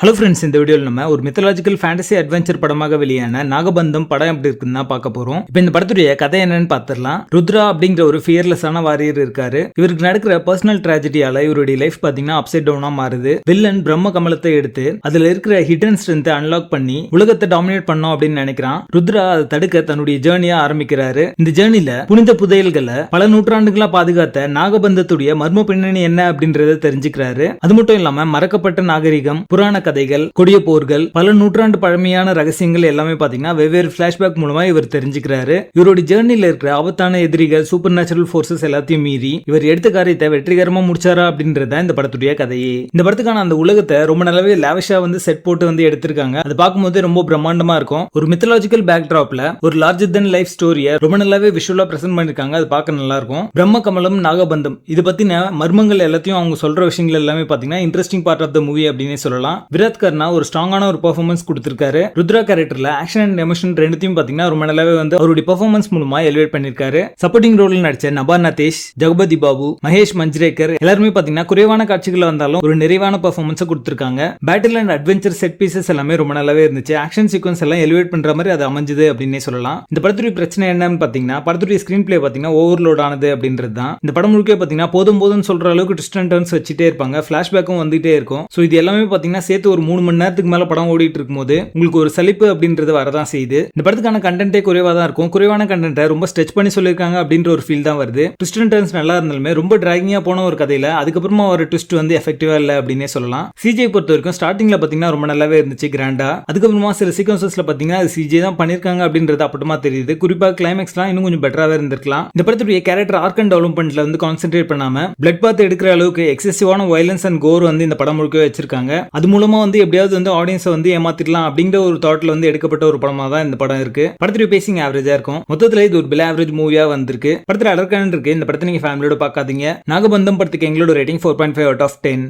Hello friends, இந்த வீடியோவில் நம்ம ஒரு மித்தாலஜிக்கல் ஃபேண்டசி அட்வென்ச்சர் படமாக வெளியான நாகபந்தம் படம் எப்படி இருக்குன்னு தான் பார்க்க போறோம். இப்போ இந்த படத்துடைய கதை என்னன்னு பார்த்துடலாம். ருத்ரா அப்படிங்கிற ஒரு ஃபியர்லெஸ்ஸான வாரியர் இருக்காரு. இவருக்கு நடக்கிற பர்சனல் ட்ராஜடியால இவருடைய லைஃப் பாத்தீங்கன்னா அப்சைட் டவுனா மாறுது. வில்லன் பிரம்ம கமலத்தை எடுத்து அதுல இருக்கிற ஹிடன் ஸ்ட்ரென்த்தை அன்லாக் பண்ணி உலகத்தை டாமினேட் பண்ணோம் அப்படின்னு நினைக்கிறான். ருத்ரா அதை தடுக்க தன்னுடைய ஜேர்னியா ஆரம்பிக்கிறாரு. இந்த ஜேர்னில புனித புதையல்களை பல நூற்றாண்டுகளா பாதுகாத்த நாகபந்தத்துடைய மர்ம பின்னணி என்ன அப்படின்றத தெரிஞ்சுக்கிறாரு. அது மட்டும் இல்லாம மறக்கப்பட்ட நாகரிகம், புராண கதைகள், கொடிய போர்கள், பல நூற்றாண்டு பழமையான ரகசியங்கள் எல்லாமே பாத்தீங்கன்னா வெவ்வேறு பிளாஷ்பேக் மூலமா இவர் தெரிஞ்சுக்கிறாரு. இவருடைய ஜேர்னில இருக்கிற ஆபத்தான எதிரிகள், சூப்பர் நேச்சுரல் போர்சஸ் எல்லாத்தையும் மீறி இவர் எடுத்த காரியத்தை வெற்றிகரமா முடிச்சாரா அப்படின்றத இந்த படத்துடைய கதையே. இந்த படத்துக்கான அந்த உலகத்தை ரொம்ப நல்லாவே லாவிஷா செட் போட்டு எடுத்திருக்காங்க. அது பார்க்கும்போது ரொம்ப பிரம்மாண்டமா இருக்கும். ஒரு மித்தாலஜிக்கல் பேக் டிராப்ல ஒரு லார்ஜர் தென் லைஃப் ஸ்டோரியை ரொம்ப நல்லாவே விஷுவலா பிரசன்ட் பண்ணிருக்காங்க. அது பார்க்க நல்லா இருக்கும். பிரம்ம கமலம், நாகபந்தம் இது பத்தின மர்மங்கள் எல்லாத்தையும் அவங்க சொல்ற விஷயங்கள் எல்லாமே பாத்தீங்கன்னா interesting part of the movie அப்படின்னு சொல்லலாம். விராட் கர்னா ஒரு ஸ்ட்ராங்கான ஒரு பெர்ஃபார்மன்ஸ் கொடுத்திருக்காரு. ருத்ரா கேரக்டர்ல ஆக்ஷன் அண்ட் எமோஷன் ரெண்டுத்தையும் பாத்தீங்கன்னா ரொம்ப நல்லாவே அவருடைய பெர்ஃபார்மன்ஸ் மூலமா எலிவேட் பண்ணிருக்காரு. சப்போர்ட்டிங் ரோல்ல நடிச்ச நபா நதேஷ், ஜெகபதி பாபு, மகேஷ் மஞ்சுரேக்கர் எல்லாருமே பாத்தீங்கன்னா குறைவான காட்சிகள் வந்தாலும் ஒரு நிறைவான பெர்ஃபார்மன்ஸ் கொடுத்திருக்காங்க. Battle and adventure set pieces எல்லாமே ரொம்ப நல்லாவே இருந்துச்சு. ஆக்ஷன் சீக்வன்ஸ் எல்லாம் எலிவேட் பண்ற மாதிரி அது அமைஞ்சது அப்படின்னே சொல்லலாம். இந்த படத்துடைய பிரச்சனை என்னன்னு பாத்தீங்கன்னா படத்துடைய ஸ்கிரீன் பிளே பாத்தீங்கன்னா ஓவர்லோட் ஆனது அப்படின்றது தான். இந்த படம் முழுக்க பாத்தீங்கன்னா போதும் போதும் சொல்ற அளவுக்கு ட்விஸ்ட் அண்ட் டர்ன்ஸ் வச்சுட்டே இருப்பாங்க. பிளாஷ்பேக்கும் வந்துட்டே இருக்கும். சோ இது எல்லாமே பாத்தீங்கன்னா சேர்த்து ஒரு 3 மணி நேரத்துக்கு மேல படம் ஓடிட்டு இருக்கும்போது உங்களுக்கு ஒரு சலிப்பு அப்படின்றது வரதான் செய்யுது. இந்த படத்துக்கான கண்டென்ட்டே குறைவா தான் இருக்கும். குறைவான கண்டென்ட்டை ரொம்ப ஸ்ட்ரெச் பண்ணி சொல்லியிருக்காங்க அப்படின்ற ஒரு ஃபீல் தான் வருது. ட்விஸ்ட் அண்ட் டர்ன்ஸ் நல்லா இருந்தாலுமே ரொம்ப டிராகிங்கா போன ஒரு கதையில அதுக்கப்புறமா ஒரு ட்விஸ்ட் எஃபெக்டிவா இல்ல அப்படின்னே சொல்லலாம். சிஜே பொறுத்த வரைக்கும் ஸ்டார்டிங்ல பாத்தீங்கன்னா ரொம்ப நல்லாவே இருந்துச்சு, கிராண்டா. அதுக்கப்புறமா சில சீக்வன்சஸ்ல பாத்தீங்கன்னா அது சிஜே தான் பண்ணிருக்காங்க அப்படின்றது அப்பட்டமா தெரியுது. குறிப்பா கிளைமேக்ஸ்லாம் இன்னும் கொஞ்சம் பெட்டராவே இருந்திருக்கலாம். இந்த படத்துடைய கேரக்டர் ஆர்க் அண்ட் டெவலப்மெண்ட்ல கான்சென்ட்ரேட் பண்ணாம பிளட் பாத் எடுக்கிற அளவுக்கு எக்ஸசிவான வயலன்ஸ் அண்ட் கோர் இந்த படம் முழுக்க வச்சிருக்காங்க. அது மூலமா எப்படியாவது ஆடியன்ஸ் ஏமாத்திடலாம் அப்படிங்கிற ஒரு தாட்ல எடுக்கப்பட்ட ஒரு படமா தான் இந்த படம் இருக்கு. படத்துடைய பேசிங் ஆவரேஜா இருக்கும். மொத்தத்துல இது ஒரு பிலோ ஆவரேஜ் மூவியா வந்திருக்கு. படத்துல அடர்கான் இருக்கு. இந்த படத்தை நீங்க ஃபேமிலியோட பார்க்காதீங்க. நாகபந்தம் படத்துக்கு எங்களோட ரேட்டிங் 4.5 out of 10.